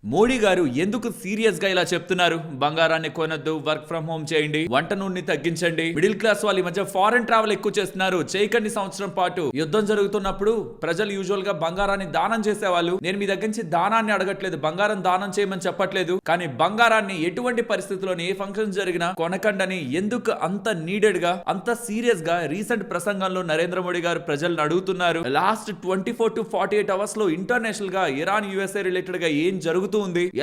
మోడీ గారు ఎందుకు సీరియస్ గా ఇలా చెప్తున్నారు? బంగారాన్ని కొనొద్దు, వర్క్ ఫ్రం హోమ్ చేయండి, వంట నూనె తగ్గించండి, మిడిల్ క్లాస్ వాళ్ళు ఈ మధ్య ఫారెన్ ట్రావెల్ ఎక్కువ చేస్తున్నారు, చేయకండి. సంవత్సరం పాటు యుద్ధం జరుగుతున్నప్పుడు ప్రజలు యూజువల్ గా బంగారాన్ని దానం చేసేవాళ్ళు. నేను మీ దగ్గర నుంచి దానాన్ని అడగట్లేదు, బంగారం దానం చేయమని చెప్పట్లేదు, కానీ బంగారాన్ని ఎటువంటి పరిస్థితుల్లోని ఏ ఫంక్షన్ జరిగినా కొనకండని ఎందుకు అంత నీడెడ్ గా, అంత సీరియస్ గా రీసెంట్ ప్రసంగంలో నరేంద్ర మోడీ గారు ప్రజలను అడుగుతున్నారు. లాస్ట్ 24 to 48 అవర్స్ లో ఇంటర్నేషనల్ గా ఇరాన్ యుఎస్ఏ రిలేటెడ్ గా ఏం జరుగుతుంది,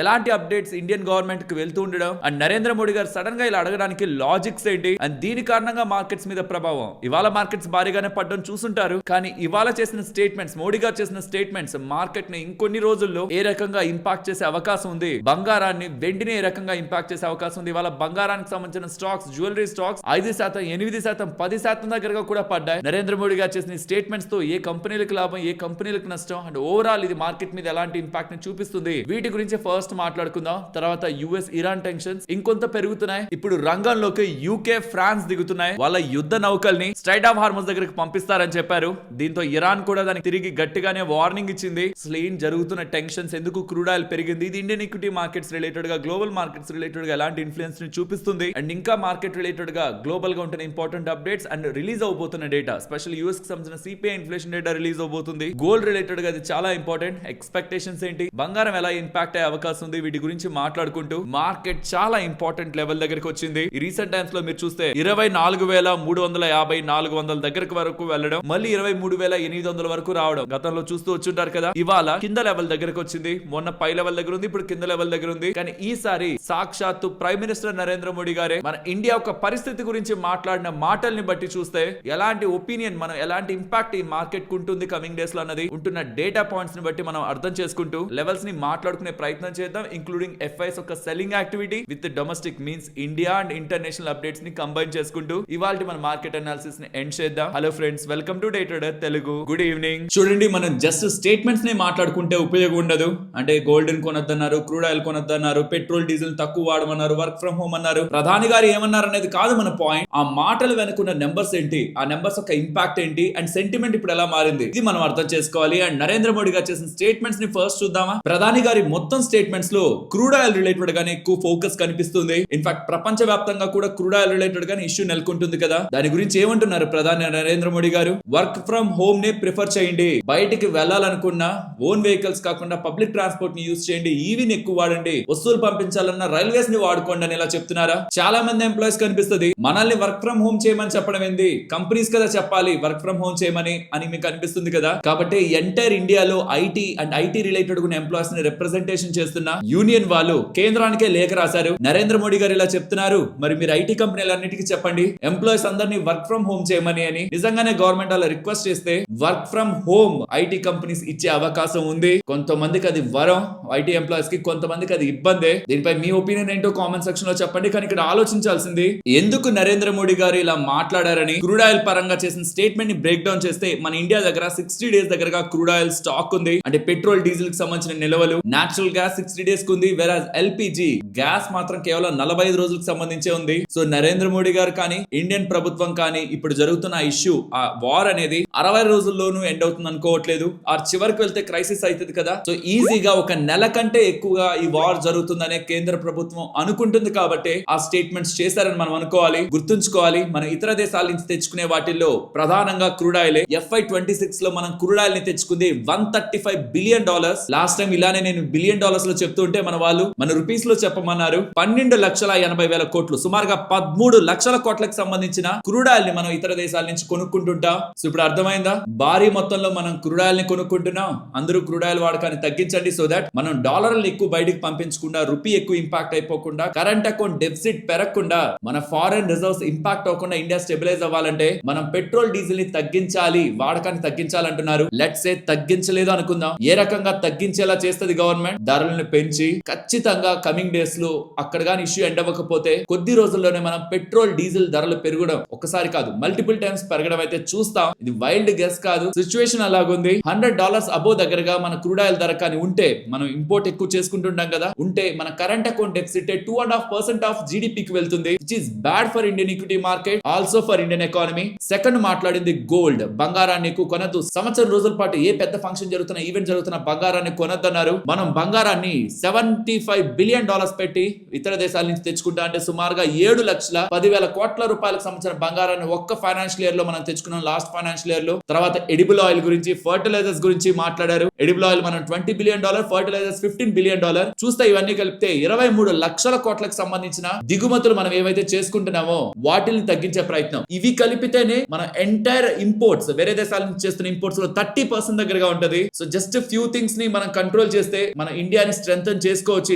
ఎలాంటి అప్డేట్స్ ఇండియన్ గవర్నమెంట్ కి వెళ్తూ ఉండడం, అండ్ నరేంద్ర మోడీ గారు సడన్ గా ఇలా అడగడానికి లాజిక్స్ ఏంటి, అండ్ దీని కారణంగా మార్కెట్స్ మీద ప్రభావం. ఇవాళ మార్కెట్స్ భారీగానే పడ్డం చూసుంటారు, కానీ ఇవాళ చేసిన స్టేట్మెంట్స్, మోడీ గారు చేసిన స్టేట్మెంట్స్ మార్కెట్ ని ఇంకొన్ని రోజుల్లో ఏ రకంగా ఇంపాక్ట్ చేసే అవకాశం ఉంది, బంగారాన్ని వెండిని ఏ రకంగా ఇంపాక్ట్ చేసే అవకాశం ఉంది. ఇవాళ బంగారానికి సంబంధించిన స్టాక్స్, జ్యువెలరీ స్టాక్స్ 5%, 8%, 10% దగ్గరగా కూడా పడ్డాయి. నరేంద్ర మోడీ గారు చేసిన స్టేట్మెంట్స్ తో ఏ కంపెనీలకు లాభం, ఏ కంపెనీలకు నష్టం, అండ్ ఓవరాల్ ఇది మార్కెట్ మీద ఎలాంటి ఇంపాక్ట్ ని చూపిస్తుంది, వీటి గురించి ఫస్ట్ మాట్లాడుకుందాం. తర్వాత యుఎస్ ఇరాన్ టెన్షన్స్ ఇంకొంత పెరుగుతున్నాయి. ఇప్పుడు రంగంలోకి యూకే, ఫ్రాన్స్ దిగుతున్నాయి. వాళ్ళ యుద్ధ నౌకల్ని స్ట్రైట్ ఆఫ్ హార్మస్ దగ్గరికి పంపిస్తారని చెప్పారు. దీంతో ఇరాన్ కూడా దానికి తిరిగి గట్టిగానే వార్నింగ్ ఇచ్చింది. అసలు జరుగుతున్న టెన్షన్స్ ఎందుకు, క్రూడ్ ఆయిల్ పెరిగింది, ఇది ఇండియన్ ఈక్విటీ మార్కెట్స్ రిలేటెడ్ గా, గ్లోబల్ మార్కెట్స్ రిలేటెడ్ గా ఎలాంటి ఇన్ఫ్లుయెన్స్ ని చూపిస్తుంది, అండ్ ఇంకా మార్కెట్ రిలేటెడ్ గా గ్లోబల్ గా ఉంటున్న ఇంపార్టెంట్ అప్డేట్స్ అండ్ రిలీజ్ అవబోతున్న డేటా, స్పెషల్ యూఎస్ కి సంబంధించిన సిపిఐ ఇన్ఫ్లేషన్ డేటా రిలీజ్ అవబోతుంది. గోల్డ్ రిలేటెడ్ గా అది చాలా ఇంపార్టెంట్. ఎక్స్పెక్టేషన్స్ ఏంటి, బంగారం ఎలా ఇంపాక్ట్ అయ్యే అవకాశం ఉంది, వీటి గురించి మాట్లాడుకుంటూ మార్కెట్ చాలా ఇంపార్టెంట్ లెవెల్ దగ్గరికి వచ్చింది. ఈ రీసెంట్ టైమ్స్ లో మీరు చూస్తే 24,350, 400 దగ్గరకు వరకు వెళ్ళడం, మళ్ళీ 23,800 వరకు రావడం గతంలో చూస్తూ వచ్చుంటారు కదా. ఇవాళ కింద లెవెల్ దగ్గరకు వచ్చింది. మొన్న పై లెవెల్ దగ్గర ఉంది, ఇప్పుడు కింద లెవెల్ దగ్గర ఉంది. కానీ ఈసారి సాక్షాత్తు ప్రైమ్ మినిస్టర్ నరేంద్ర మోడీ గారే మన ఇండియా యొక్క పరిస్థితి గురించి మాట్లాడిన మాటల్ని బట్టి చూస్తే ఎలాంటి ఒపీనియన్, మనం ఎలాంటి ఇంపాక్ట్ ఈ మార్కెట్ కు ఉంటుంది కమింగ్ డేస్ లో అన్నది ఉంటున్న డేటా పాయింట్స్ ని బట్టి మనం అర్థం చేసుకుంటూ లెవెల్స్ ని మాట్లాడుకునే ప్రయత్నం చేద్దాం, ఇంక్లూడింగ్ FIs ఒక selling activity with domestic means India and international updates ని కంబైన్ చేసుకుంటూ ఇవాల్టి మన మార్కెట్ అనాలిసిస్ ని ఎండ్ చేద్దాం. Hello friends, welcome to day trader Telugu. Good evening. చూడండి, మనం జస్ట్ స్టేట్మెంట్స్ ని మాట్లాడుకుంటే ఉపయోగం ఉండదు. అంటే గోల్డ్ కొనొద్దన్నారు, క్రూడ్ ఆయిల్ కొనొద్దన్నారు, పెట్రోల్ డీజిల్ తక్కువ వాడమన్నారు, వర్క్ ఫ్రం హోమ్ అన్నారు. ప్రధాని గారు ఏమన్నారు అనేది కాదు మన పాయింట్. ఆ మాటలు వెనుకున్న నెంబర్స్ ఏంటి, ఆ నెంబర్స్ యొక్క ఇంపాక్ట్ ఏంటి, అండ్ సెంటిమెంట్ ఇప్పుడు ఎలా మారింది, ఇది మనం అర్థం చేసుకోవాలి. అండ్ నరేంద్ర మోడీ గారు చేసిన స్టేట్మెంట్స్ ని ఫస్ట్ చూద్దామా. ప్రధాని గారి మొత్తం స్టేట్మెంట్స్ లో క్రూడ్ ఆయిల్ రిలేటెడ్ గానే ఎక్కువ ఫోకస్ కనిపిస్తుంది. ఇన్ఫాక్ట్ ప్రపంచ వ్యాప్తంగా కూడా క్రూడ్ ఆయిల్ రిలేటెడ్ గానే ఇష్యూ నెలకొంటుంది కదా. దాని గురించి ఏమంటున్నారు ప్రధాని నరేంద్ర మోడీ గారు? వర్క్ ఫ్రం హోమ్ నే ప్రిఫర్ చేయండి, బయటికి వెళ్లాలనుకున్నా ఓన్ వెహికల్స్ కాకుండా పబ్లిక్ ట్రాన్స్పోర్ట్ ని యూజ్ చేయండి, ఈవీని ఎక్కువ వాడండి, వస్తువులు పంపించాలన్నా రైల్వేస్ ని వాడుకోండి అని ఇలా చెప్తున్నారా? చాలా మంది ఎంప్లాయీస్ కనిపిస్తుంది మనల్ని వర్క్ ఫ్రం హోమ్ చేయమని చెప్పడం ఏంది, కంపెనీస్ కదా చెప్పాలి వర్క్ ఫ్రం హోమ్ చేయమని అని మీకు అనిపిస్తుంది కదా. కాబట్టి ఎంటైర్ ఇండియాలో ఐటీ అండ్ ఐటీ రిలేటెడ్ ఉన్న ఎంప్లాయీస్ ని రిప్రజెంటేషన్ చేస్తున్న యూనియన్ వాళ్ళు కేంద్రానికే లేఖ రాశారు. నరేంద్ర మోడీ గారు ఇలా చెప్తున్నారు, మరి మీరు ఐటీ కంపెనీలన్నిటికీ చెప్పండి ఎంప్లాయీస్ అందరినీ వర్క్ ఫ్రం హోమ్ చేయమని అని. నిజంగానే గవర్నమెంట్ అలా రిక్వెస్ట్ చేస్తే work from home IT companies ఇచ్చే అవకాశం ఉంది. కొంతమందికి అది వరం ఐటీ ఎంప్లాయీస్ కి, కొంతమందికి అది ఇబ్బందే. దీనిపై మీ ఒపీనియన్ ఏంటో కామెంట్ సెక్షన్ లో చెప్పండి. కానీ ఇక్కడ ఆలోచించాల్సింది ఎందుకు నరేంద్ర మోడీ గారు ఇలా మాట్లాడారని. క్రూడ్ ఆయిల్ పరంగా చేసిన స్టేట్మెంట్ ని బ్రేక్ డౌన్ చేస్తే మన ఇండియా దగ్గర 60 డేస్ దగ్గరగా క్రూడ్ ఆయిల్ స్టాక్ ఉంది. అంటే పెట్రోల్ డీజిల్ కి సంబంధించిన నిల్వలు, నేచురల్ గ్యాస్ 60 డేస్ కు ఉంది, వెరాజ్ ఎల్పిజి గ్యాస్ మాత్రం కేవలం 45 రోజులకు సంబంధించే ఉంది. సో నరేంద్ర మోడీ గారు కానీ, ఇండియన్ ప్రభుత్వం కానీ ఇప్పుడు జరుగుతున్న ఇష్యూ, ఆ వార్ అనేది 60 రోజుల్లోనూ ఎండ్ అవుతుంది అనుకోవట్లేదు. ఆ చివరికి వెళ్తే క్రైసిస్ అవుతుంది కదా. సో ఈజీగా ఒక నెల కంటే ఎక్కువగా ఈ వార్ జరుగుతుందనే కేంద్ర ప్రభుత్వం అనుకుంటుంది కాబట్టి ఆ స్టేట్మెంట్స్ చేశారని మనం అనుకోవాలి. గుర్తుంచుకోవాలి, మనం ఇతర దేశాల నుంచి తెచ్చుకునే వాటిల్లో ప్రధానంగా క్రూడ్ ఆయిల్. FY26 లో మనం క్రూడ్ ఆయిల్ ని తెచ్చుకుంది $135 బిలియన్. లాస్ట్ టైం ఇలానే నేను బిలియన్ డాలర్స్ లో చెప్తుంటే మన రూపీస్ లో చెప్పమన్నారు. 12,80,000 కోట్లు, సుమారుగా 13 లక్షల కోట్లకు సంబంధించిన క్రూడ్ ఆయిల్ ని మనం ఇతర దేశాల నుంచి కొనుక్కుంటుంటాం. సో ఇప్పుడు అర్థమైందా, భారీ మొత్తంలో మనం క్రూడ్ ఆయిల్ ని కొనుక్కుంటున్నాం. అందరూ క్రూడ్ ఆయిల్ వాడకాన్ని తగ్గించండి, సో దట్ మనం డాలర్లను ఎక్కువ బయటికి పంపించకుండా, రూపీ ఎక్కువ ఇంపాక్ట్ అయిపోకుండా, కరెంట్ అకౌంట్ డెఫిసిట్ పెరగకుండా, మన ఫారెన్ రిజర్వ్స్ ఇంపాక్ట్ అవ్వకుండా ఇండియా స్టెబిలైజ్ అవ్వాలంటే మనం పెట్రోల్ డీజిల్ ని తగ్గించాలి, వాడకాన్ని తగ్గించాలంటున్నారు. లెట్స్ సే తగ్గించలేదు అనుకుందాం. ఏ రకంగా తగ్గించేలా చేస్తుంది గవర్నమెంట్? ధరలను పెంచి ఖచ్చితంగా కమింగ్ డేస్ లో అక్కడ గాని ఇష్యూ ఎండ్ అవ్వకపోతే కొద్ది రోజుల్లోనే మనం పెట్రోల్ డీజిల్ ధరలు పెరగడం, ఒకసారి కాదు మల్టిపుల్ టైమ్స్ పెరగడం అయితే చూస్తాం. ఇది వైల్డ్ గెస్ కాదు, సిచ్యువేషన్ అలాగుంది. $100 అబోవ్ దగ్గరగా మన క్రూడ్ ఆయిల్ ధర కానీ ఉంటే, మనం ఇంపోర్ట్ ఎక్కువ చేసుకుంటుంటాం కదా, ఉంటే మన కరెంట్ అకౌంట్ డెఫిసిట్ 2.5% ఆఫ్ జీడీపీకి వెళ్తుంది, which is bad for Indian equity market, also for Indian economy. Second మాట్లాడింది గోల్డ్. బంగారాన్ని ఎక్కువ కొనద్దు, సంవత్సరం రోజుల పాటు ఏ పెద్ద ఫంక్షన్ జరుగుతున్నా, ఈవెంట్ జరుగుతున్నా బంగారాన్ని కొనద్దన్నారు. మనం బంగారాన్ని $75 బిలియన్ పెట్టి ఇతర దేశాల నుంచి తెచ్చుకుంటా అంటే సుమారుగా 7,10,000 కోట్ల రూపాయలకు సంబంధించిన బంగారాన్ని ఒక్క ఫైనాన్షియల్ ఇయర్ లో మనం తెచ్చుకున్నాం లాస్ట్ ఫైనాన్షియల్ ఇయర్ లో. తర్వాత ఎడిబుల్ ఆయిల్ గురించి, ఫర్టిలైజర్స్ గురించి మాట్లాడారు. ఎడిబుల్ ఆయిల్ మనం $20 బిలియన్, ఫర్టిలైజర్స్ $15 బిలియన్. చూస్తే ఇవన్నీ కలిపితే 23 లక్షల కోట్లకు సంబంధించిన దిగుమతులు మనం ఏవైతే చేసుకుంటున్నామో వాటిని తగ్గించే ప్రయత్నం. ఇవి కలిపితేనే మన ఎంటైర్ ఇంపోర్ట్స్ వేరే దేశాల నుంచి చేస్తున్న ఇంపోర్ట్స్ లో 30% దగ్గరగా ఉంటది. సో జస్ట్ ఫ్యూ థింగ్స్ ని మనం కంట్రోల్ చేస్తే మన ఇండియాని స్ట్రెంగ్తన్ చేసుకోవచ్చు.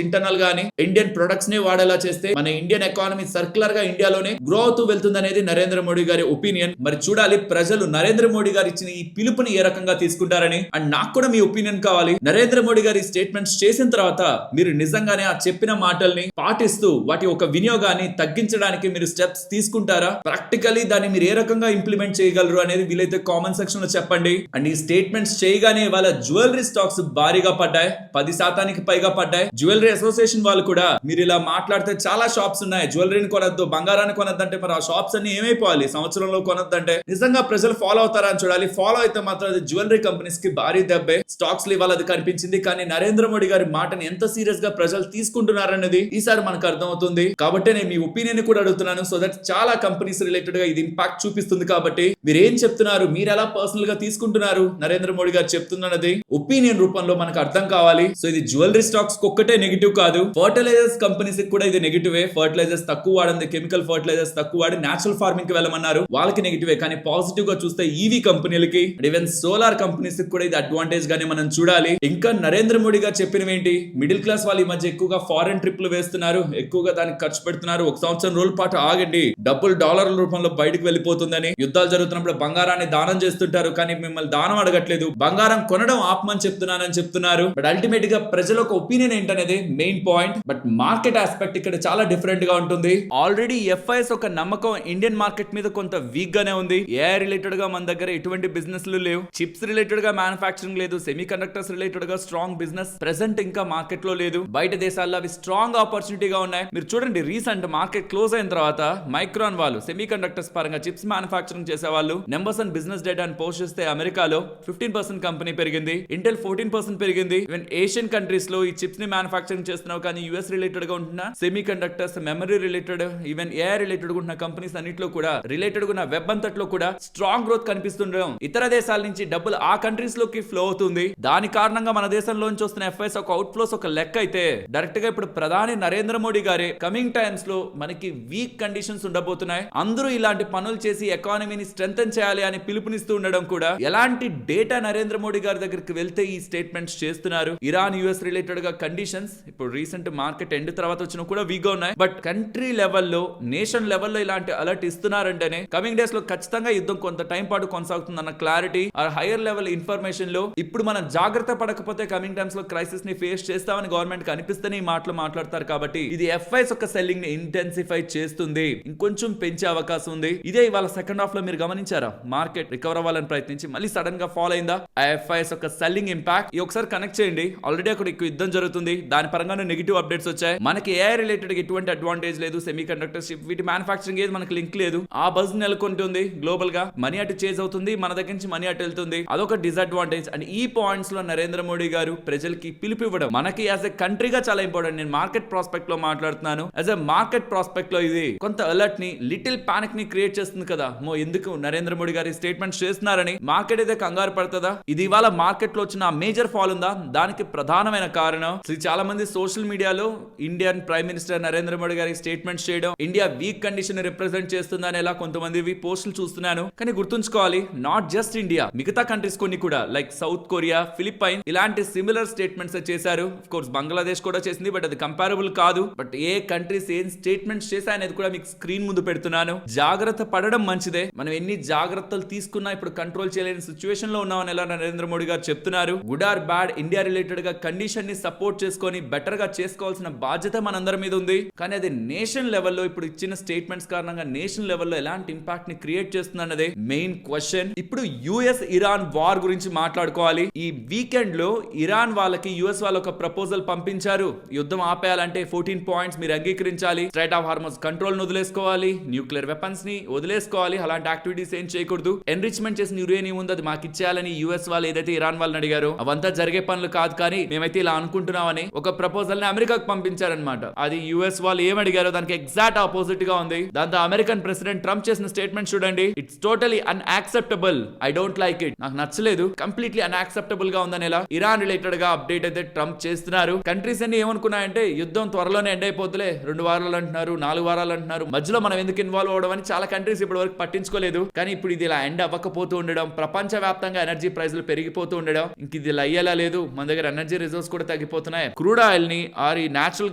ఇంటర్నల్ గాని ఇండియన్ ప్రొడక్ట్స్ ని వాడేలా చేస్తే మన ఇండియన్ ఎకానమీ సర్క్యులర్ గా ఇండియాలోనే గ్రో అవుతూ వెళ్తుంది అనేది నరేంద్ర మోడీ గారి ఒపీనియన్. మరి చూడాలి ప్రజలు నరేంద్ర మోడీ గారు ఇచ్చిన ఈ పిలుపుని ఏ రకంగా తీసుకుంటారని. అండ్ నాకు కూడా మీ ఒపీనియన్ కావాలి. నరేంద్ర మోడీ గారి స్టేట్మెంట్స్ చేసిన తర్వాత మీరు నిజంగానే ఆ చెప్పిన మాటల్ని పాటిస్తూ వాటి ఒక వినియోగాన్ని తగ్గించడానికి మీరు స్టెప్స్ తీసుకుంటారా? ప్రాక్టికలీ దాన్ని మీరు ఏ రకంగా ఇంప్లిమెంట్ చేయగలరు అనేది వీలైతే కామెంట్ సెక్షన్ లో చెప్పండి. అండ్ ఈ స్టేట్మెంట్స్ చేయగానే వాళ్ళ జ్యువెలరీ స్టాక్స్ భారీగా పడ్డాయి, 10% పైగా పడ్డాయి. జ్యువెలరీ అసోసియేషన్ వాళ్ళు కూడా మీరు ఇలా మాట్లాడితే చాలా షాప్స్ ఉన్నాయి, జ్యువెలరీని కొనొద్దు, బంగారాన్ని కొనొద్దంటే మరి ఆ షాప్స్ అన్ని ఏమైపోవాలి? సంవత్సరంలో కొనొద్దంటే నిజంగా ప్రజలు ఫాలో అవుతారా అని చూడాలి. ఫాలో అయితే మాత్రం అది జ్యువెలరీ కంపెనీస్ కి భారీ దెబ్బే. స్టాక్స్ ఇవాళ అది కనిపించింది. కానీ నరేంద్ర మోడీ గారి మాటని ఎంత సీరియస్ గా ప్రజలు తీసుకుంటున్నారనేది ఈసారి మనకు అర్థమవుతుంది. కాబట్టి నేను మీ ఒపీనియన్ కూడా అడుగుతున్నాను. సో దట్ చాలా కంపెనీస్ రిలేటెడ్ గా ఇది ఇంపాక్ట్ చూపిస్తుంది. కాబట్టి మీరు ఏం చెప్తున్నారు, మీరు ఎలా పర్సనల్ గా తీసుకుంటున్నారు నరేంద్ర మోడీ గారు చెప్తున్నది ఒపీనియన్ రూపంలో మనకు అర్థం కావాలి. సో ఇది జ్యువెలరీ స్టాక్స్ ఒక్కటే నెగిటివ్ కాదు, ఫర్టిలైజర్స్ కంపెనీస్ కూడా ఇది నెగిటివే. ఫర్టిలైజర్స్ తక్కువ వాడింది, కెమికల్ ఫర్టిలైజర్స్ తక్కువ వాడి నేచురల్ ఫార్మింగ్ కి వెళ్ళమన్నారు, వాళ్ళకి నెగిటివే. కానీ పాజిటివ్ గా చూస్తే ఈవీ కంపెనీలకి, ఈవెన్ సోలార్ కంపెనీస్ కూడా ఇది అడ్వాంటేజ్ గానే మనం చూడాలి. ఇంకా నరేంద్ర మోడీ గారు చెప్పినవి ఏంటి? మిడిల్ క్లాస్ వాళ్ళు ఈ మధ్య ఎక్కువగా ఫారెన్ ట్రిప్లు వేస్తున్నారు, ఎక్కువగా దానికి ఖర్చు పెడుతున్నారు. 1 సంవత్సరం రోజుల పాటు ఆగండి, డబ్బులు డాలర్ల రూపంలో బయటకు వెళ్ళిపోతుందని. యుద్ధాలు జరుగుతున్నప్పుడు బంగారాన్ని దానం చేస్తుంటారు, కానీ మిమ్మల్ని దానం అడగట్లేదు, బంగారం కొనడం ఆపమని చెప్తున్నానని చెప్తున్నారు. బట్ అల్టిమేట్ గా ప్రజల ఒక ఒపీనియన్ ఏంటనేది main point. But market aspect ఇక్కడ చాలా డిఫరెంట్ గా ఉంటుంది. ఆల్రెడీ ఎఫ్ఐఎస్ ఒక నమ్మకం ఇండియన్ మార్కెట్ మీద కొంత వీక్ గానే ఉంది. ఏఐ రిలేటెడ్ గా మన దగ్గర ఎటువంటి బిజినెస్ లేవు, చిప్స్ రిలేటెడ్ గా మ్యానుఫాక్చరింగ్ లేదు, సెమీ కండక్టర్స్ రిలేటెడ్ గా స్ట్రాంగ్ బిజినెస్ ప్రెసెంట్ ఇంకా మార్కెట్ లో లేదు. బయట దేశాల్లో అవి స్ట్రాంగ్ ఆపర్చునిటీగా ఉన్నాయి. మీరు చూడండి, రీసెంట్ మార్కెట్ క్లోజ్ అయిన తర్వాత మైక్రాన్ వాళ్ళు సెమీ కండక్టర్స్ పరంగా చిప్స్ మ్యానుఫాక్చరింగ్ చేసే వాళ్ళు నెంబర్స్ అండ్ బిజినెస్ డేటాను పోస్ట్ చేస్తే అమెరికాలో 15% కంపెనీ పెరిగింది, ఇంటెల్ 14% పెరిగింది. ఈవెన్ ఏషియన్ కంట్రీస్ లో ఈ చిప్స్ ని మ్యానుఫాక్చరింగ్ చేస్తున్నావు కానీ యూఎస్ రిలేటెడ్ గా ఉంటున్న semi conductors, memory related, even AI related ఉన్న కంపెనీస్ అన్నిట్లో కూడా రిలేటెడ్ ఉన్న వెబ్ అంతట్లో కూడా స్ట్రాంగ్ గ్రోత్ కనిపిస్తుండడం. ఇతర దేశాల నుంచి డబ్బులు ఆ కంట్రీస్ లోకి ఫ్లో అవుతుంది. దాని కారణంగా మన దేశంలోంచి వస్తున్న ఎఫ్ఐఎస్ ఒక అవుట్ ఫ్లోస్ ఒక లెక్క అయితే డైరెక్ట్ గా ఇప్పుడు ప్రధాని నరేంద్ర మోడీ గారే కమింగ్ టైమ్స్ లో మనకి వీక్ కండిషన్స్ ఉండబోతున్నాయి, అందరూ ఇలాంటి పనులు చేసి ఎకానమీని స్ట్రెంథెన్ చేయాలి అని పిలుపునిస్తూ ఉండడం కూడా ఎలాంటి డేటా నరేంద్ర మోడీ గారి దగ్గరికి వెళ్తే ఈ స్టేట్మెంట్స్ చేస్తున్నారు. ఇరాన్ యుఎస్ రిలేటెడ్ గా కండిషన్స్ ఇప్పుడు రీసెంట్ మార్కెట్ ఎండ్ తర్వాత వచ్చినా కూడా వీక్ గా ఉన్నాయి. బట్ కంట్రీ లెవెల్లో, నేషన్ లెవెల్లో ఇలాంటి అలర్ట్ ఇస్తున్నారంటేనే కమింగ్ డేస్ లో ఖచ్చితంగా యుద్ధం కొంత టైం పాటు కొనసాగుతుందన్న క్లారిటీ ఆ హైయర్ లెవెల్ ఇన్ఫర్మేషన్ లో ఇప్పుడు మనం జాగ్రత్త పడకపోతే కమింగ్ టైమ్స్ లో క్రైసిస్ ని ఫేస్ చేస్తామని గవర్నమెంట్ కనిపిస్తేనే ఈ మాటలు మాట్లాడతారు. కాబట్టి ఇది ఎఫ్ఐఎస్ ఒక సెల్లింగ్ ని ఇంటెన్సిఫై చేస్తుంది, ఇంకొంచెం పెంచే అవకాశం ఉంది. ఇదే ఇవాళ సెకండ్ హాఫ్ లో మీరు గమనించారా, మార్కెట్ రికవర్ అవ్వాలని ప్రయత్నించి మళ్ళీ సడన్ గా ఫాల్ అయిందా? ఆ ఎఫ్ఐఎస్ ఒక సెల్లింగ్ ఇంపాక్ట్ ఈ ఒకసారి కనెక్ట్ చేయండి. ఆల్రెడీ అక్కడ ఎక్కువ యుద్ధం జరుగుతుంది, దాని పరంగా నెగిటివ్ అప్డేట్స్ వచ్చాయి. మనకి ఏఐ రిలేటెడ్ ఎటువంటి అడ్వాంటేజ్ లేదు, సెమీ కండక్టర్స్ వీటి మ్యానుఫాక్చరింగ్ ఏది మనకి లింక్ లేదు. ఆ బజ్ నెలకొంటుంది గ్లోబల్ గా, మనీ అటు చేజ్ అవుతుంది, మన దగ్గర నుంచి మనీ అటు వెళ్తుంది, అదొక డిసడ్వాంటేజ్. అండ్ ఈ పాయింట్స్ లో నరేంద్ర మోడీ గారు ప్రజలకి పిలుపు ఇవ్వడం మనకి యాజ్ ఎ కంట్రీగా చాలా ఇంపార్టెంట్. నేను మార్కెట్ ప్రాస్పెక్ట్ లో మాట్లాడుతున్నాను. యాజ్ ఎ మార్కెట్ ప్రాస్పెక్ట్ లో ఇది కొంత అలర్ట్ ని, లిటిల్ పానిక్ ని క్రియేట్ చేస్తుంది కదా. ఎందుకు నరేంద్ర మోడీ గారి స్టేట్మెంట్స్ చేస్తున్నారని మార్కెట్ అయితే కంగారు పడుతుందా? ఇది ఇవాళ మార్కెట్ లో వచ్చిన మేజర్ ఫాల్ ఉందా? దానికి ప్రధానమైన కారణం చాలా మంది సోషల్ మీడియాలో Indian prime minister Narendra Modi గారి స్టేట్మెంట్స్ చేయడం ఇండియా వీక్ కండిషన్ రిప్రజెంట్ చేస్తుందని ఎలా కొంతమంది పోస్టులు చూస్తున్నాను. కానీ గుర్తుంచుకోవాలి, నాట్ జస్ట్ ఇండియా, మిగతా కంట్రీస్ కొన్ని కూడా లైక్ సౌత్ కొరియా, ఫిలిప్పైన్ ఇలాంటి సిమిలర్ స్టేట్మెంట్స్ చేశారు. ఆఫ్ కోర్స్ బంగ్లాదేశ్ కూడా చేసింది, బట్ అది కంపారబుల్ కాదు. బట్ ఏ కంట్రీస్ ఏం స్టేట్మెంట్స్ చేశాయనేది కూడా మీకు స్క్రీన్ ముందు పెడుతున్నాను. జాగ్రత్త పడడం మంచిదే. మనం ఎన్ని జాగ్రత్తలు తీసుకున్నా ఇప్పుడు కంట్రోల్ చేయలేని సిచ్యువేషన్ లో ఉన్నామని ఎలా నరేంద్ర మోడీ గారు చెప్తున్నారు. Good or bad, India related గా కండిషన్ ని సపోర్ట్ చేసుకొని బెటర్ గా చేసుకోవాల్సిన బాధ్యత మనందరి మీద ఉంది. కానీ అది నేషన్ లెవెల్లో ఇప్పుడు ఇచ్చిన స్టేట్మెంట్స్ కారణంగా నేషన్ లెవెల్లో ఎలాంటి ఇంపాక్ట్ ని క్రియేట్ చేస్తుంది అన్నదే మెయిన్ క్వశ్చన్. ఇప్పుడు యుఎస్ ఇరాన్ వార్ గురించి మాట్లాడుకోవాలి. ఈ వీకెండ్ లో ఇరాన్ వాళ్ళకి యుఎస్ వాళ్ళు ఒక ప్రపోజల్ పంపించారు. యుద్ధం ఆపేయాలంటే 14 పాయింట్స్ మీరు అంగీకరించాలి, స్ట్రైట్ ఆఫ్ హార్మోస్ కంట్రోల్ ను వదిలేసుకోవాలి, న్యూక్లియర్ వెపన్స్ ని వదిలేసుకోవాలి, అలాంటి యాక్టివిటీస్ ఏం చేయకూడదు, ఎన్రిచ్మెంట్ చేసిన యురేనియం ఉంది అది మాకు ఇచ్చేయాలని యుఎస్ వాళ్ళు ఏదైతే ఇరాన్ వాళ్ళని అడిగారో అవంతా జరిగే పనులు కాదు. కానీ మేము మేమైతే ఇలా అనుకుంటున్నామని ఒక ప్రపోజల్ ని అమెరికాకు పంపించారనమాట. అది యుఎస్ వాళ్ళు ఏమడిగారో దానికి ఎగ్జాక్ట్ ఆపోజిట్ గా ఉంది. దాంతో అమెరికన్ ప్రెసిడెంట్ ట్రంప్ చేసిన స్టేట్మెంట్ చూడండి. It's totally unacceptable, I don't like it, నాకు నచ్చలేదు, కంప్లీట్లీ అన్యాక్సెప్టబుల్ గా ఉందని ఇలా ఇరాన్ రిలేటెడ్ గా అప్డేట్ అయితే ట్రంప్ చేస్తున్నారు. కంట్రీస్ అన్ని ఏమనుకున్నాయంటే యుద్ధం త్వరలోనే ఎండ్ అయిపోతులే, 2 వారాలు అంటున్నారు, 4 వారాలు అంటున్నారు, మధ్యలో మనం ఎందుకు ఇన్వాల్వ్ అవడం అని చాలా కంట్రీస్ ఇప్పటి వరకు పట్టించుకోలేదు. కానీ ఇప్పుడు ఇది ఇలా ఎండ్ అవ్వకపోతూ ఉండడం, ప్రపంచ వ్యాప్తంగా ఎనర్జీ ప్రైస్లు పెరిగిపోతూ ఉండడం, ఇంక ఇది ఇలా అయ్యేలా లేదు. మన దగ్గర ఎనర్జీ రిజర్వ్స్ కూడా తగ్గిపోతున్నాయి. క్రూడ్ ఆయిల్ ని ఆర్ ఈ నేచురల్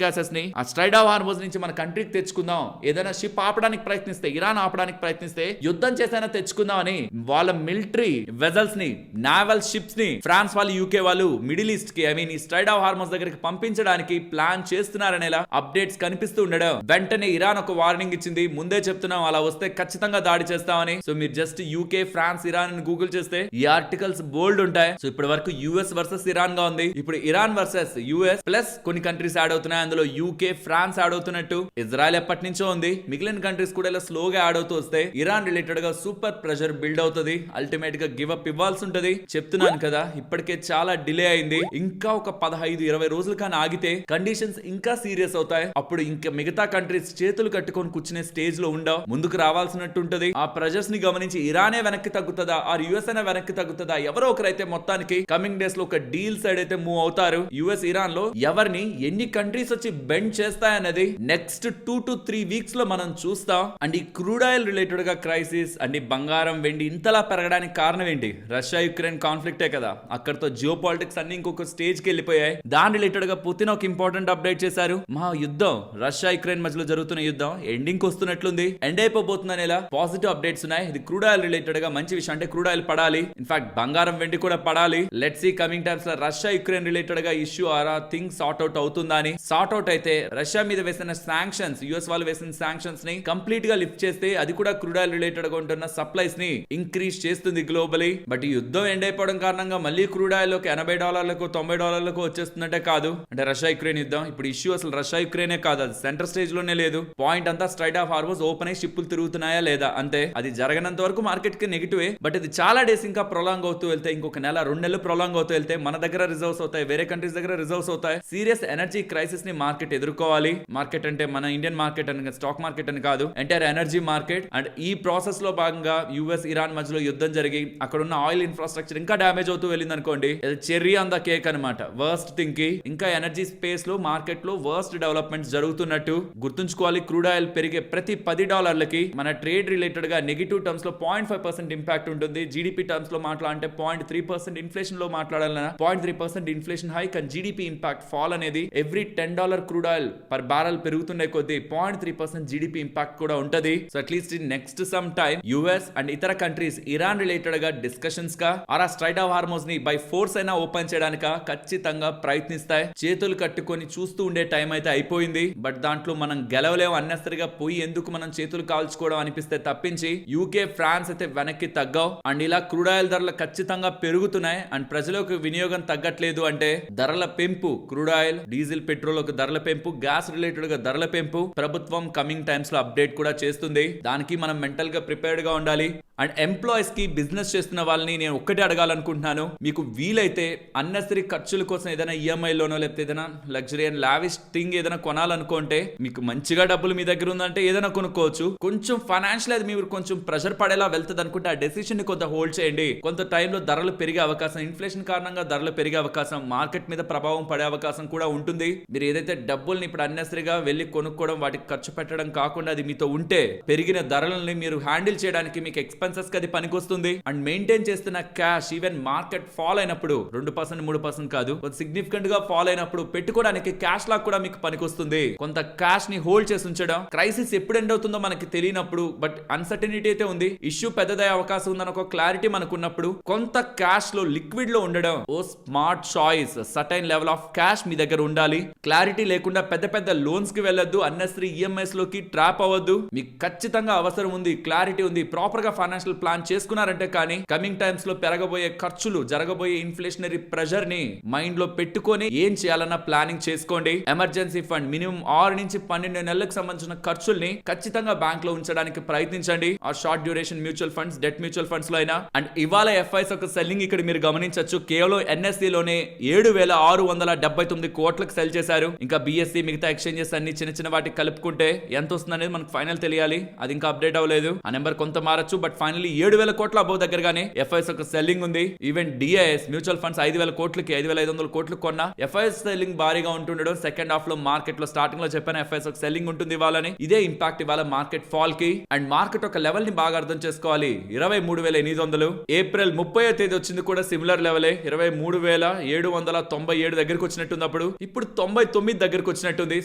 గ్యాసెస్ ని ఆ స్ట్రైట్ ఆఫ్ హార్మోజ్ నుంచి మన కంట్రీకి తెచ్చుకుందాం, ఏదైనా షిప్ ఆపడానికి ప్రయత్నిస్తే, ఇరాన్ ఆపడానికి ప్రయత్నిస్తే యుద్ధం చేసైనా తెచ్చుకుందాం అని వాళ్ళ మిలిటరీ వెజల్స్ ని, నావల్ షిప్స్ ని ఫ్రాన్స్ వాళ్ళు, యూకే వాళ్ళు మిడిల్ ఈస్ట్ కి, ఐ మీన్ ఈ స్ట్రైట్ ఆఫ్ హార్మోజ్ దగ్గరికి పంపించడానికి ప్లాన్ చేస్తున్నారనేలా అప్డేట్స్ కనిపిస్తూ ఉండడం, వెంటనే ఇరాన్ ఒక వార్నింగ్ ఇచ్చింది, ముందే చెప్తున్నాం అలా వస్తే ఖచ్చితంగా దాడి చేస్తామని. సో మీరు జస్ట్ యూకే, ఫ్రాన్స్, ఇరాన్ అని గూగుల్ చేస్తే ఈ ఆర్టికల్స్ బోల్డ్ ఉంటాయి. సో ఇప్పటి వరకు యుఎస్ వర్సెస్ ఇరాన్ గా ఉంది. ఇప్పుడు ఇరాన్ వర్సెస్ యుఎస్ ప్లస్ కొన్ని కంట్రీస్ యాడ్ అవుతున్నాయి. అందులో యూకే, ఫ్రాన్స్ యాడ్ అవుతున్నట్టు, ఇజ్రాయెల్ ఎప్పటి నుంచో ఉంది. మిగిలిన కంట్రీస్ కూడా ఇలా స్లోగా యాడ్ అవుతూ వస్తే ఇరాన్ రిలేటెడ్ గా సూపర్ ప్రెషర్ బిల్డ్ అవుతుంది. అల్టిమేట్ గా గివ్ అప్ ఇవ్వాల్సి ఉంటది. చెప్తున్నాను కదా, ఇప్పటికే చాలా డిలే అయింది. ఇంకా ఒక 15-20 రోజులు కానీ ఆగితే కండిషన్స్ ఇంకా సీరియస్ అవుతాయి. అప్పుడు ఇంకా మిగతా కంట్రీస్ చేతులు కట్టుకొని కూర్చునే స్టేజ్ లో ఉండవు, ముందుకు రావాల్సినట్టు ఉంటది. ఆ ప్రెజర్స్ ని గమనించి ఇరానే వెనక్కి తగ్గుతుందా ఆర్ యుఎస్ అనే వెనక్కి తగ్గుతుందా, ఎవరో ఒకరైతే మొత్తానికి కమింగ్ డేస్ లో ఒక డీల్ సైడ్ అయితే మూవ్ అవుతారు. యుఎస్ ఇరాన్ లో ఎవరిని ఎన్ని కంట్రీస్ వచ్చి బెండ్ చేస్తాయన్నది నెక్స్ట్ 2 to 3 వీక్స్ లో మనం చూస్తాం. అండ్ ఈ క్రూడ్ ఆయిల్ రిలేటెడ్ గా క్రైసిస్ అండ్ ఈ బంగారం, వెండి ఇంతలా పెరగడానికి కారణం ఏంటి? రష్యా యుక్రెయిన్ కాన్ఫ్లిక్టే కదా. అక్కడతో జియో పాలిటిక్స్ అన్ని ఇంకొక స్టేజ్ కి వెళ్ళిపోయాయి. దాని రిలేటెడ్ గా పుతిన్ ఒక ఇంపార్టెంట్ అప్డేట్ చేశారు. మా యుద్ధం, రష్యా యుక్రెయిన్ మధ్యలో జరుగుతున్న యుద్ధం ఎండింగ్ వస్తున్నట్లుంది, ఎండ్ అయిపోబోతుందని ఇలా పాజిటివ్ అప్డేట్స్ ఉన్నాయి. ఇది క్రూడ్ ఆయిల్ రిలేటెడ్ గా మంచి విషయం. అంటే క్రూడ్ ఆయిల్ పడాలి, ఇన్ఫాక్ట్ బంగారం, వెండి కూడా పడాలి. లెట్స్ సీ కమింగ్ టైమ్స్ లో రష్యా యుక్రెయిన్ రిలేటెడ్ గా ఇష్యూ ఆరా థింగ్ సార్ట్ అవుట్ అవుతుందా అని. సార్ట్ అవుట్ అయితే రష్యా మీద వేసిన శాంక్షన్స్, యుఎస్ వాళ్ళు వేసిన శాంక్షన్స్ ని కంప్లీట్ గా లిఫ్ట్ చేస్తే అది కూడా క్రూడ్ ఆయిల్ రిలేటెడ్ గా ఉంటున్న సప్లైస్ ని ఇంక్రీజ్ చేస్తుంది గ్లోబలీ. బట్ ఈ యుద్ధం ఎండ్ అయిపోవడం కారణంగా మళ్ళీ క్రూడ్ ఆయిల్ లోకి $80, $90 వచ్చేస్తుందంటే కాదు. అంటే రష్యా యుక్రెయిన్ యుద్ధం ఇప్పుడు ఇష్యూ అసలు రష్యా యుక్రెయినే కాదు, అది సెంటర్ స్టేజ్ లోనే లేదు. పాయింట్ అంతా స్ట్రైట్ ఆఫ్ హార్మోజ్ ఓపెన్ అయ్యి షిప్పులు తిరుగుతున్నాయా లేదా అంతే. అది జరగనంత వరకు మార్కెట్ కి నెగిటివే. బట్ ఇది చాలా డేస్ ఇంకా ప్రొలాంగ్ అవుతూ వెళ్తే, ఇంకొక నెల 2 నెలలు ప్రొలాంగ్ అవుతూ వెళ్తే మన దగ్గర రిజర్వ్స్ అవుతాయి, వేరే కంట్రీస్ దగ్గర రిజర్వ్స్ అవుతాయి. సీరియస్ ఎనర్జీ క్రైసిస్ ని మార్కెట్ ఎదుర్కోవాలి. మార్కెట్ అంటే మన ఇండియన్ మార్కెట్ అని, స్టాక్ మార్కెట్ అని కాదు, ఎంటైర్ ఎనర్జీ మార్కెట్. అండ్ ఈ ప్రాసెస్ లో భాగంగా యుఎస్ ఇరాన్ మధ్యలో యుద్ధం జరిగి అక్కడ ఉన్న ఆయిల్ ఇన్ఫ్రాస్ట్రక్చర్ ఇంకా డ్యామేజ్ అవుతూ వెళ్ళింది అనుకోండి, చెర్రీ ఆన్ ద కేక్ అనమాట. వర్స్ట్ థింగ్ కి ఇంకా ఎనర్జీ స్పేస్ లో మార్కెట్ లో వర్స్ట్ డెవలప్మెంట్స్ జరుగుతున్నట్టు గుర్తుంచుకోవాలి. క్రూడ్ ఆయిల్ పెరిగే ప్రతి $10కి మన ట్రేడ్ రిలేటెడ్ గా నెగిటివ్ టర్మ్స్ లో 0.5% ఇంపాక్ట్ ఉంటుంది. జీడీపీ టర్మ్స్ లో మాట్లాడాలంటే 0.3% ఇన్ఫ్లేషన్ లో మాట్లాడాలన్నా 0.3% inflation hike and GDP impact fall అనేది every $10 crude oil per barrel పెరుగుతుండే కొద్దీ 0.3% జీడీపీ ఇంపాక్ట్ కూడా ఉంటది. So at least next some time US and ఇతర కంట్రీస్ ఇరాన్ రిలేటెడ్ గా డిస్కషన్స్ గా ఆర్ ఆ స్ట్రైట్ ఆఫ్ హార్మోజ్ ని బై ఫోర్స్ అయినా ఓపెన్ చేయడానిక ఖచ్చితంగా ప్రయత్నిస్తాయి. చేతులు కట్టుకొని చూస్తూ ఉండే టైం అయితే అయిపోయింది. బట్ దాంట్లో మనం గెలవలేము, అన్నెసరిగా పోయి ఎందుకు మనం చేతులు కాల్చుకోవడం అనిపిస్తే తప్పించి యూకే, ఫ్రాన్స్ అయితే వెనక్కి తగ్గవు. అండ్ ఇలా క్రూడ్ ఆయిల్ ధరలు ఖచ్చితంగా పెరుగుతున్నాయి అండ్ ప్రజలకు వినియోగం తగ్గట్లేదు. అంటే ధరల పెంపు, క్రూడ్ ఆయిల్, డీజిల్, పెట్రోల్ ధరల పెంపు, గ్యాస్ రిలేటెడ్ గా ధరల పెంపు ప్రభుత్వం కమింగ్ టైమ్స్ లో అప్డేట్ కూడా చేస్తుంది. దానికి మనం మెంటల్ గా ప్రిపేర్డ్ గా ఉండాలి. అండ్ ఎంప్లాయీస్ కి, బిజినెస్ చేస్తున్న వాళ్ళని నేను ఒక్కటే అడగాలనుకుంటున్నాను, మీకు వీలైతే అన్నెసరీ ఖర్చుల కోసం ఏదైనా ఈఎంఐ లోనో లేకపోతే ఏదైనా లగ్జరీ అండ్ లావిష్ థింగ్ ఏదైనా కొనాలనుకుంటే, మీకు మంచిగా డబ్బులు మీ దగ్గర ఉందంటే ఏదైనా కొనుక్కోవచ్చు. కొంచెం ఫైనాన్షియల్ అది మీరు కొంచెం ప్రెషర్ పడేలా వెళ్తుంది అనుకుంటే ఆ డెసిషన్ ని కొంత హోల్డ్ చేయండి. కొంత టైంలో ధరలు పెరిగే అవకాశం, ఇన్ఫ్లేషన్ కారణంగా ధరలు పెరిగే అవకాశం, మార్కెట్ మీద ప్రభావం పడే అవకాశం కూడా ఉంటుంది. మీరు ఏదైతే డబ్బుల్ని ఇప్పుడు అన్నెసరీగా వెళ్ళి కొనుక్కోవడం, వాటికి ఖర్చు పెట్టడం కాకుండా అది మీతో ఉంటే పెరిగిన ధరలని మీరు హ్యాండిల్ చేయడానికి మీకు ఎక్స్పెన్సెస్ కి అది పనికొస్తుంది. అండ్ మెయింటైన్ చేస్తున్న క్యాష్ ఈవెన్ మార్కెట్ ఫాల్ అయినప్పుడు 2%, 3% కాదు, సిగ్నిఫికెంట్ గా ఫాల్ అయినప్పుడు పెట్టుకోవడానికి క్యాష్ లాగా కూడా మీకు పనికొస్తుంది. కొంత క్యాష్ ని హోల్డ్ చేసి ఉంచడం. క్రైసిస్ ఎప్పుడు ఎండ్ అవుతుందో మనకి తెలియనప్పుడు, బట్ అన్సర్టనిటీ అయితే ఉంది, ఇష్యూ పెద్దదయ్యే అవకాశం ఉందని ఒక క్లారిటీ మనకున్నప్పుడు కొంత క్యాష్ లో, లిక్విడ్ లో ఉండడం ఓ smart choice. Certain level of cash మీ దగ్గర ఉండాలి. క్లారిటీ లేకుండా పెద్ద పెద్ద లోన్స్ కి వెళ్ళొద్దు, అన్నెసరీ ఈఎంఐస్ లోకి ట్రాప్ అవ్వద్దు. మీకు ఖచ్చితంగా అవసరం ఉంది, క్లారిటీ ఉంది, ప్రాపర్ గా ఫైనాన్షియల్ ఫైనాన్షియల్ ప్లాన్ చేసుకున్నారంటే కానీ కమింగ్ టైమ్స్ లో పెరగబోయే ఖర్చులు, జరగబోయే ఇన్ఫ్లేషనరీ ప్రెషర్ ని మైండ్ లో పెట్టుకొని ఏం చేయాలన్న ప్లానింగ్ చేసుకోండి. ఎమర్జెన్సీ ఫండ్ మినిమం 6 నుంచి 12 నెలలకు సంబంధించిన ఖర్చుల్ని ఖచ్చితంగా బ్యాంక్ లో ఉంచడానికి ప్రయత్నించండి. ఆ short duration mutual funds, debt mutual funds లో అయినా. అండ్ ఇవాళ ఎఫ్ఐస్ ఒక సెల్లింగ్ ఇక్కడ మీరు గమనించొచ్చు. కేవలం ఎన్ఎస్సి లోనే 7,679 కోట్లకు సెల్ చేశారు. ఇంకా బిఎస్సి, మిగతా ఎక్స్చేంజెస్ అన్ని చిన్న చిన్న వాటికి కలుపుకుంటే ఎంత వస్తుంది అనేది మనకు ఫైనల్ తెలియాలి. అది ఇంకా అప్డేట్ అవ్వలేదు. ఆ నెంబర్ కొంత మారచ్చు, బట్ ఫైనల్లీ 7,000 కోట్ల అబౌవ్ దగ్గరగానే ఎఫ్ఐఎస్ ఒక సెల్లింగ్ ఉంది. ఈవెన్ డిఐఎస్ మ్యూచువల్ ఫండ్స్ 5,000 కోట్లకి 5,500 కోట్లకు కొన్న ఎఫ్ఐఎస్ సెల్లింగ్ భారీగా ఉంటుండడం సెకండ్ హాఫ్ లో మార్కెట్ లో స్టార్టింగ్ లో చెప్పాను ఎఫ్ఐఎస్ ఒక సెల్లింగ్ ఉంటుంది ఇవ్వాలని. ఇదే ఇంపాక్ట్ ఇవాళ మార్కెట్ ఫాల్ కి. అండ్ మార్కెట్ ఒక లెవెల్ ని బాగా అర్థం చేసుకోవాలి. 23,800 ఏప్రిల్ 30వ తేదీ వచ్చింది కూడా సిమిలర్ లెవెలే. 23,797 దగ్గరకు వచ్చినట్టుంది. అప్పుడు ఇప్పుడు 99 దగ్గరకు వచ్చినట్టుంది.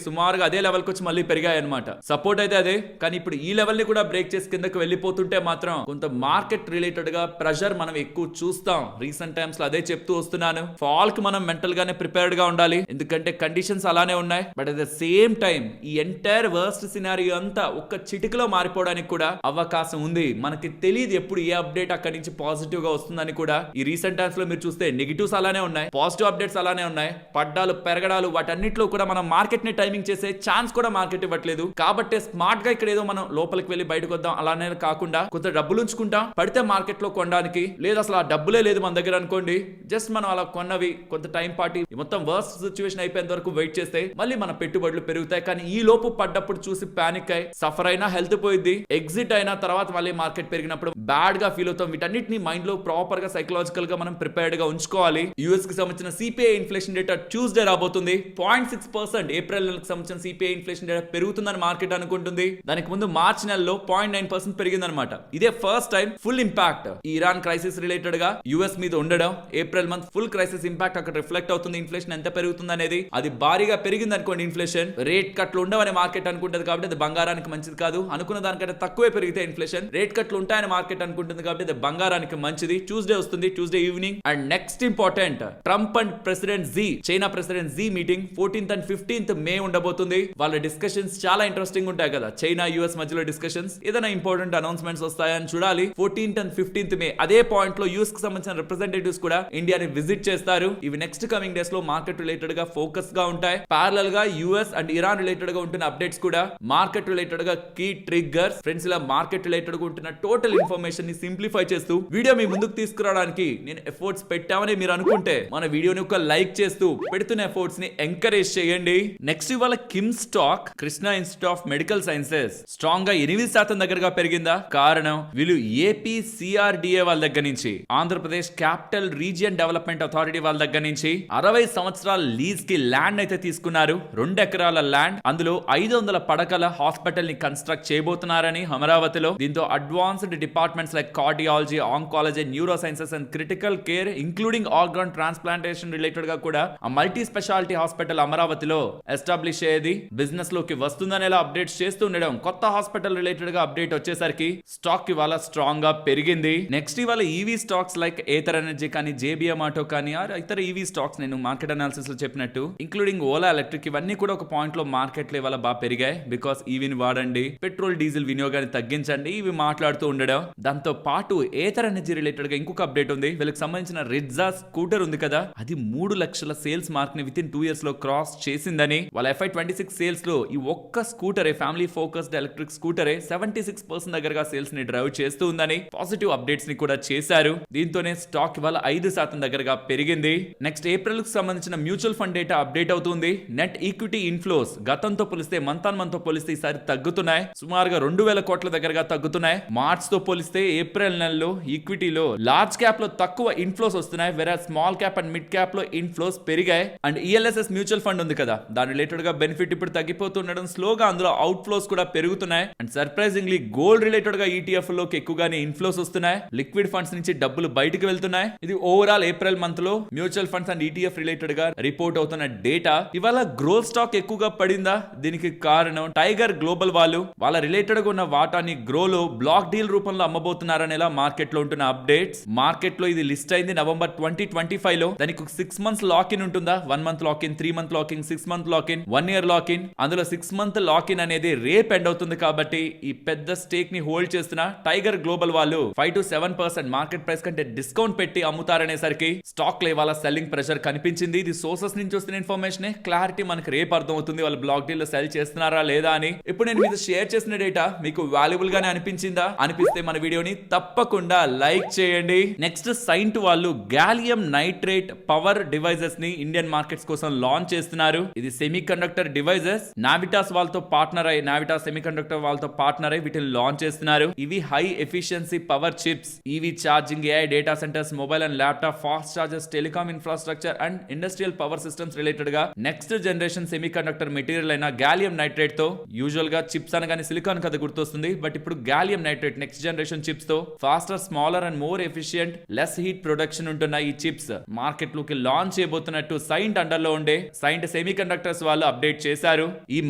సుమారుగా అదే లెవెల్ కి వచ్చి మళ్ళీ పెరిగాయి అనమాట. సపోర్ట్ అయితే అదే, కానీ ఇప్పుడు ఈ లెవెల్ ని కూడా బ్రేక్ చేసి కిందకి వెళ్ళిపోతుంటే మాత్రం కొంత మార్కెట్ రిలేటెడ్ గా ప్రెషర్ మనం ఎక్కువ చూస్తాం. రీసెంట్ టైమ్స్ లో అదే చెప్తూ వస్తున్నాను. ఫాల్ కి మనం మెంటల్ గానే ప్రిపేర్డ్ గా ఉండాలి, ఎందుకంటే కండిషన్స్ అలానే ఉన్నాయి. But at the same time ఈ ఎంటైర్ వర్స్ట్ సినారియో అంతా ఒక్క చిటికలో మారిపోవడానికి కూడా అవకాశం ఉంది. మనకి తెలియదు ఎప్పుడు ఏ అప్డేట్ అక్కడి నుంచి పాజిటివ్ గా వస్తుందని కూడా. ఈ రీసెంట్ టైమ్స్ లో మీరు చూస్తే నెగిటివ్స్ అలానే ఉన్నాయి, పాజిటివ్ అప్డేట్స్ అలానే ఉన్నాయి. పడ్డాలు పెరగడాలు వాటన్నిటిలో కూడా మనం మార్కెట్ ని టైమింగ్ చేసే ఛాన్స్ కూడా మార్కెట్ ఇవ్వట్లేదు. కాబట్టి స్మార్ట్ గా ఇక్కడ ఏదో మనం లోపలికి వెళ్ళి బయటకు వద్దాం అలానే కాకుండా కొంత డబ్బులు ఉంచుకుంటాం, పడితే మార్కెట్ లో కొనడానికి. లేదు అసలు ఆ డబ్బులే లేదు మన దగ్గర అనుకోండి, జస్ట్ మనం అలా కొన్నవి కొంత టైం పార్టీ మొత్తం వర్స్ట్ సిచ్యువేషన్ అయిపోయేంత వరకు వెయిట్ చేస్తే మళ్ళీ మన పెట్టుబడులు పెరుగుతాయి. కానీ ఈ లోపు పడ్డప్పుడు చూసి పానిక్ అయి సఫర్ అయినా హెల్త్ పోయింది, ఎగ్జిట్ అయిన తర్వాత మళ్ళీ మార్కెట్ పెరిగినప్పుడు బ్యాడ్ గా ఫీల్ అవుతాం. వీటన్నిటిని మైండ్ లో ప్రాపర్ గా సైకలాజికల్ గా మనం ప్రిపేర్డ్ గా ఉంచుకోవాలి. యూఎస్ కి సంబంధించిన సిపిఐ ఇన్ఫ్లేషన్ డేటా ట్యూస్డే రాబోతుంది. 0.6% ఏప్రిల్ నెలకు సంబంధించిన సిపిఐ ఇన్ఫ్లేషన్ డేటా పెరుగుతుందని మార్కెట్ అనుకుంటుంది. దానికి ముందు మార్చ్ నెలలో 0.9% పెరిగిందనమాట. ఇదే ఫస్ట్ టైం ఫుల్ ఇంపాక్ట్ ఈ ఇరాన్ క్రైసిస్ రిలేటెడ్ గా యూఎస్ మీద ఉండడం. April month full crisis impact అక్కడ రిఫ్లెక్ట్ అవుతుంది. ఇన్ఫ్లేషన్ ఎంత పెరుగుతుంది అనేది, అది భారీగా పెరిగింది అనుకోండి. ఇన్ఫ్లేషన్ రేట్ కట్లు ఉండవని మార్కెట్ అనుకుంటుంది కాబట్టి అది బంగారానికి మంచిది కాదు. అనుకున్న దానికంటే తక్కువే పెరిగితే ఇన్ఫ్లేషన్, రేట్ కట్లు ఉంటాయని మార్కెట్ అనుకుంటుంది కాబట్టి అది బంగారానికి మంచిది. ట్యూస్డే వస్తుంది, Tuesday evening. And next important, Trump and president Xi, China president Xi meeting 14th and 15th May ఉండబోతుంది. వాళ్ళ డిస్కషన్స్ చాలా ఇంట్రెస్టింగ్ ఉంటాయి కదా, చైనా యూఎస్ మధ్యలో డిస్కషన్స్. ఏదైనా ఇంపార్టెంట్ అనౌన్స్మెంట్స్ వస్తాయని చూడాలి. 14th and 15th మే అదే పాయింట్ లో యూఎస్ కి సంబంధించిన రిప్రజెంటేటివ్స్ కూడా ఇండియాని విజిట్ చేస్తారు. ఇవి నెక్స్ట్ కమింగ్ డేస్ లో మార్కెట్ రిలేటెడ్ గా ఫోకస్ గా ఉంటాయి. ప్యారలల్ గా యూఎస్ అండ్ ఇరాన్ రిలేటెడ్ గా ఉంటున్న అప్డేట్స్ కూడా, మార్కెట్ రిలేటెడ్ గా కీ ట్రిగ్గర్స్. ఫ్రెండ్స్, ఇలా మార్కెట్ రిలేటెడ్ గా ఉంటున్న టోటల్ ఇన్ఫర్మేషన్ ని సింప్లిఫై చేస్తూ వీడియో మీ ముందుకు తీసుకురావడానికి నేను ఎఫర్ట్స్ పెట్టామని మీరు అనుకుంటే మన వీడియోని ఒక లైక్ చేస్తూ పెడుతున్న ఎఫర్ట్స్ ని ఎంకరేజ్ చేయండి. నెక్స్ట్ ఇవాళ Kim stock, Krishna institute of medical sciences strong గా 8% దగ్గరగా పెరిగిందా? కారణం వీళ్ళు ఏపీ సిఆర్డిఏ వాళ్ళ దగ్గర నుంచి, Andhra Pradesh capital region development authority వాళ్ళ దగ్గర నుంచి 60 సంవత్సరాల లీజ్ కి ల్యాండ్ అయితే తీసుకున్నారు. 2 ఎకరాల ల్యాండ్, అందులో 500 పడకల హాస్పిటల్ ని కన్స్ట్రక్ట్ చేయబోతున్నారని అమరావతిలో. దీంతో advanced departments like cardiology, oncology, neuro sciences and critical care including organ transplantation related గా కూడా ఆ మల్టీ స్పెషాలిటీ హాస్పిటల్ అమరావతిలో ఎస్టాబ్లిష్ అయ్యేది. బిజినెస్ లోకి వస్తుందనేలా అప్డేట్స్ చేస్తూ ఉండడం. కొత్త హాస్పిటల్ రిలేటెడ్ గా అప్డేట్ వచ్చేసరికి స్టాక్ ఇవాళ స్ట్రాంగ్ గా పెరిగింది. నెక్స్ట్ ఇవాళ EV stocks like Ather energy కానీ, జేబీఎం ఆటో కానీ, ఇతర ఈవీ స్టాక్స్ నేను మార్కెట్ అనాలిసిస్ లో చెప్పినట్టు ఇంక్లూడింగ్ ఓలా ఎలక్ట్రిక్, ఇవన్నీ కూడా ఒక పాయింట్ లో మార్కెట్ లో ఇవాళ బాగా పెరిగాయి. బికాస్ ఈవీని వాడండి, పెట్రోల్ డీజిల్ వినియోగాన్ని తగ్గించండి, ఇవి మాట్లాడుతూ ఉండడం. దాంతో పాటు ఏథర్ ఎనర్జీ రిలేటెడ్ గా ఇంకొక అప్డేట్ ఉంది. వీళ్ళకి సంబంధించిన రిడ్జా స్కూటర్ ఉంది కదా, అది 3 లక్షల సేల్స్ మార్క్ ని విత్ ఇన్ 2 years లో క్రాస్ చేసిందని. వాళ్ళ FY26 సేల్స్ లో ఈ ఒక్క స్కూటరే, ఫ్యామిలీ ఫోకస్డ్ ఎలక్ట్రిక్ స్కూటరే 76% దగ్గరగా సేల్స్ ని డ్రైవ్ చేస్తూ ఉందని పాజిటివ్ అప్డేట్స్ ని కూడా చేశారు. దీంతోనే స్టాక్ ఇవాళ 5% దగ్గరగా పెరిగింది. నెక్స్ట్ ఏప్రిల్ కు సంబంధించిన మ్యూచువల్ ఫండ్ డేటా అప్డేట్ అవుతుంది. నెట్ ఈక్విటీ ఇన్ఫ్లోస్ గతంతో పోలిస్తే, మంత్ ఆన్ మంత్ తో పోలిస్తే ఈసారి తగ్గుతున్నాయి. సుమారుగా 2,000 కోట్ల దగ్గరగా తగ్గుతున్నాయి. మార్చ్ తో పోలిస్తే ఏప్రిల్ నెలలో ఈక్విటీలో లార్జ్ క్యాప్ లో తక్కువ ఇన్ఫ్లోస్ వస్తున్నాయి, వేరే small cap and mid cap లో ఇన్ఫ్లోస్ పెరిగాయి. అండ్ ఈఎల్ఎస్ఎస్ మ్యూచువల్ ఫండ్ ఉంది కదా, దాని రిలేటెడ్ గా బెనిఫిట్ ఇప్పుడు తగ్గిపోతుండడం, స్లోగా అందులో అవుట్ ఫ్లోస్ కూడా పెరుగుతున్నాయి. అండ్ సర్ప్రైజింగ్లీ గోల్డ్ రిలేటెడ్ గా ఈటీఎఫ్ లోకి ఎక్కువగానే ఇన్ఫ్లోస్ వస్తున్నాయి. లిక్విడ్ ఫండ్స్ నుంచి డబ్బులు బయటకు వెళ్తున్నాయి. ఇది ఓవరాల్ ఏప్రిల్ మంత్ లో mutual funds and ETF related గా రిపోర్ట్ అవుతున్న డేటా. ఇవాళ గ్రోత్ స్టాక్ ఎక్కువగా పడిందా? దీనికి కారణం టైగర్ గ్లోబల్ వాళ్ళు వాళ్ళ రిలేటెడ్ గా ఉన్న వాటాని గ్రోలో బ్లాక్ డీల్ రూపంలో అమ్మబోతున్నారనేలా మార్కెట్ లో ఉంటున్న అప్డేట్స్. మార్కెట్ లో ఇది లిస్ట్ అయింది November 2025 లో. దానికి 6 months లాక్ ఇన్ ఉంటుందా? 1 month lock in, 3 month lock in, 6 month lock in, 1 year lock in. అందులో 6 month లాక్ ఇన్ అనేది రేప్ ఎండ్ అవుతుంది కాబట్టి ఈ పెద్ద స్టేక్ ని హోల్డ్ చేస్తున్న టైగర్ టైగర్ గ్లోబల్ వాళ్ళు 5 to 7% మార్కెట్ ప్రైస్ కంటే డిస్కౌంట్ పెట్టి అమ్ముతారనేసరికి స్టాక్ లో ఇవాళ సెల్లింగ్ ప్రెషర్ కనిపించింది. ఇది సోర్సెస్ నుంచి వస్తున్న ఇన్ఫర్మేషన్. క్లారిటీ మనకి రేపు అర్థం అవుతుంది వాళ్ళు బ్లాక్ డీల్ లో సెల్ చేస్తున్నారా లేదా అని. ఇప్పుడు నేను మీద షేర్ చేసిన డేటా మీకు వాల్యుబుల్ గానే అనిపించిందా? అనిపిస్తే మన వీడియోని తప్పకుండా లైక్ చేయండి. నెక్స్ట్ సైంట్ వాళ్ళు గాలియం నైట్రేట్ పవర్ డివైజెస్ ని ఇండియన్ మార్కెట్స్ కోసం లాంచ్ చేస్తున్నారు. ఇది సెమీ కండక్టర్ డివైజెస్ నావిటాస్ వాళ్ళతో పార్ట్నర్ అయ్యి సెమీ కండక్టర్ వాళ్ళతో పార్ట్నర్ అయ్యి వీటిని లాంచ్ చేస్తున్నారు. ఇవి high efficiency power chips, EV charging, AI data centers, mobile and laptop, fast chargers, telecom infrastructure and industrial power systems related గా next generation semiconductor material అయిన gallium nitrate తో, usual గా chips అనగానే silicon కదా గుర్తొస్తుంది, but ఇప్పుడు gallium nitrate next generation chips తో faster, smaller and more efficient, less heat production ఉంటున్న ఈ చిప్స్ మార్కెట్ లోకి లాంచ్ చేయబోతున్నట్టు సైంట్ అండర్ లో ఉండే సైంట్ సెమీ కండక్టర్స్ వాళ్ళు అప్డేట్ చేశారు. ఈ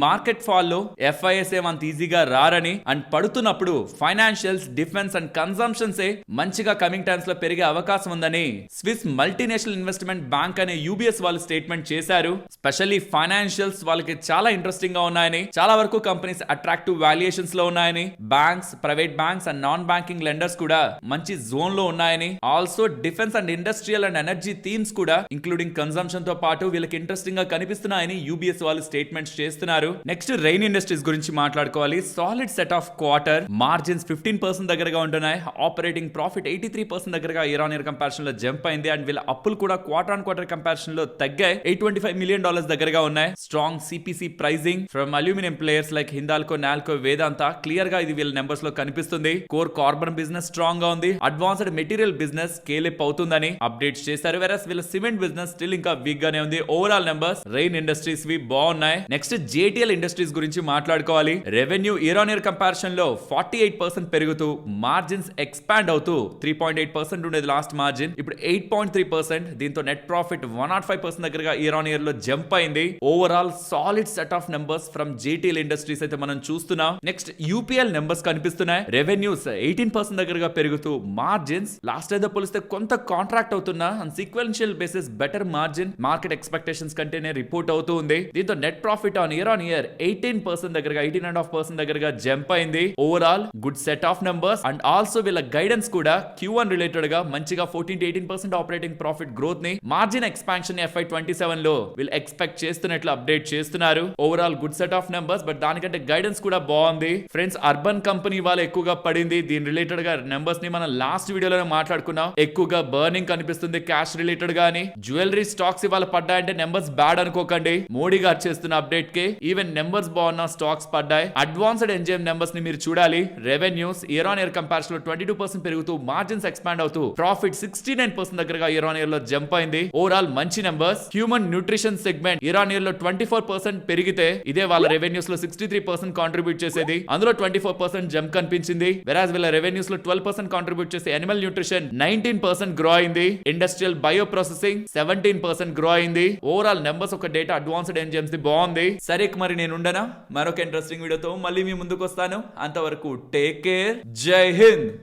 మార్కెట్ ఫాల్ లో FIS అంత ఈజీగా రారని అండ్ పడుతున్నప్పుడు ఫైనాన్షియల్స్, డిఫెన్స్ అండ్ కన్సంప్షన్స్ మంచిగా కమింగ్ టైమ్స్ లో పెరిగే అవకాశం ఉందని స్విస్ మల్టీనేషనల్ ఇన్వెస్ట్మెంట్ బ్యాంక్ అనే UBS వాళ్ళు స్టేట్మెంట్ చేశారు. స్పెషల్లీ ఫైనాన్షియల్స్ వాళ్ళకి చాలా ఇంట్రెస్టింగ్ గా ఉన్నాయని, చాలా వరకు కంపెనీస్ అట్రాక్టివ్ వాల్యుయేషన్స్ లో ఉన్నాయని, banks, private banks and non banking lenders కూడా మంచి జోన్ లో ఉన్నాయని, also defence and industrial and energy themes కూడా ఇంక్లూడింగ్ కన్సంప్షన్ తో పాటు వీళ్ళకి ఇంట్రెస్టింగ్ గా కనిపిస్తున్నాయని UBS వాళ్ళు స్టేట్మెంట్స్ చేస్తున్నారు. నెక్స్ట్ రెయిన్ ఇండస్ట్రీస్ గురించి మాట్లాడుకోవాలి. Solid set of quarter, margins 15% దగ్గరగా ఉంటున్నాయి. ఆపరేటింగ్ ప్రాఫిట్ 83% దగ్గరగా ఇయర్ ఆన్ ఇయర్ కంపారిజన్ లో జంప్ అయింది. అండ్ వీళ్ళ అప్పులు కూడా క్వార్టర్ ఆన్ క్వార్టర్ కంపారిజన్ లో తగ్గాయి. $825 million దగ్గరగా ఉన్నాయి. Strong CPC pricing from aluminium players like Hindalco, Nalco, Vedanta clear గా ఇది వీళ్ళ నెంబర్స్ లో కనిపిస్తుంది. కోర్ కార్బన్ బిజినెస్ స్ట్రాంగ్ గా ఉంది. Advanced material business scale up అవుతుందని అప్డేట్స్ చేశారు. వెరస్ వీళ్ళ సిమెంట్ బిజినెస్ స్టిల్ ఇంకా వీక్ గానే ఉంది. ఓవరాల్ నెంబర్స్ రెయిన్ ఇండస్ట్రీస్ వి బాగున్నాయి. నెక్స్ట్ JTL ఇండస్ట్రీస్ గురించి మాట్లాడుకోవాలి. Revenue year on year comparison లో 48% పెరుగుతూ మార్జిన్స్ ఎక్స్పాండ్ అవుతూ 3.8% ఉండేది లాస్ట్ మార్జిన్, ఇప్పుడు 8.3%. దీంతో నెట్ ప్రాఫిట్ 105% దగ్గరగా ఇయర్ ఆన్ ఇయర్ లో జంప్ అయింది. Overall solid set of numbers from JTL industries అయితే మనం చూస్తున్నాం. నెక్స్ట్ UPL నెంబర్స్ కనిపిస్తున్నాయి. రెవెన్యూస్ 18% దగ్గరగా పెరుగుతూ మార్జిన్స్ లాస్ట్ ఏదో పోలిస్తే కొంత కాంట్రాక్ట్ అవుతున్నా and sequential basis better margin market expectations కంటేనే రిపోర్ట్ అవుతూ ఉంది. దీంతో నెట్ ప్రాఫిట్ ఆన్ ఇయర్ 18% దగ్గరగా 18.5% దగ్గరగా జంప్ అయింది. Overall good set of numbers and also వీళ్ళ గైడెన్స్ కూడా Q1 రిలేటెడ్ గా మంచిగా 14 to 18% ఆపరేటింగ్ ప్రాఫిట్ గ్రోత్ ని, మార్జిన్ ఎక్స్పాన్షన్ FY27 లో వీళ్ళు ఎక్స్పెక్ట్ చేస్తున్నట్లు అప్డేట్ చేస్తున్నారు. Overall good set of numbers, but దానికంటే గైడెన్స్ కూడా బాగుంది. ఫ్రెండ్స్, అర్బన్ కంపెనీ వాళ్ళు ఎక్కువగా పడింది. దీని రిలేటెడ్ గా నెంబర్స్ ని మనం లాస్ట్ వీడియోలో మాట్లాడుకున్నాం. ఎక్కువగా బర్నింగ్ కనిపిస్తుంది క్యాష్ రిలేటెడ్ గాని. జ్యువెలరీ స్టాక్స్ ఇవాళ పడ్డాయంటే నెంబర్స్ బ్యాడ్ అనుకోకండి. మోడీ గారు చేస్తున్న అప్డేట్ కి ఈవెన్ నెంబర్స్ బాగున్న స్టాక్స్ పడ్డాయి. అడ్వాన్స్డ్ ఎంజైమ్ నెంబర్స్ ని మీరు చూడాలి. Revenues year on year comparison లో 22% పెరుగుతూ మార్జిన్స్ ఎక్స్పాండ్ అవుతూ ప్రాఫిట్ 69% దగ్గరగా ఇయర్ ఆన్ ఇయర్ లో జంప్ అయింది. ఓవరాల్ మంచి numbers. Human nutrition segment year on year లో 24% పెరిగితే ఇదే వాళ్ళ రెవెన్యూస్ లో 63% కాంట్రిబ్యూట్ చేసేది. అందులో 24% జంప్ కనిపించింది. వెరాజ్ వీళ్ళ రెవెన్యూస్ లో 12% కాంట్రిబ్యూట్ చేసే యానిమల్ న్యూట్రిషన్ 19% గ్రో అయింది. ఇండస్ట్రియల్ బయో ప్రాసెసింగ్ 17% గ్రో అయింది. ఓవరాల్ నెంబర్స్ ఒక డేటా అడ్వాన్స్డ్ ఎంజైమ్స్ ది బాగుంది. సరే మరి నేను ఉండనా, మరొక ఇంట్రెస్టింగ్ వీడియోతో మళ్ళీ మీ ముందుకు వస్తాను. అంతవరకు టేక్ కేర్. జై హింద్.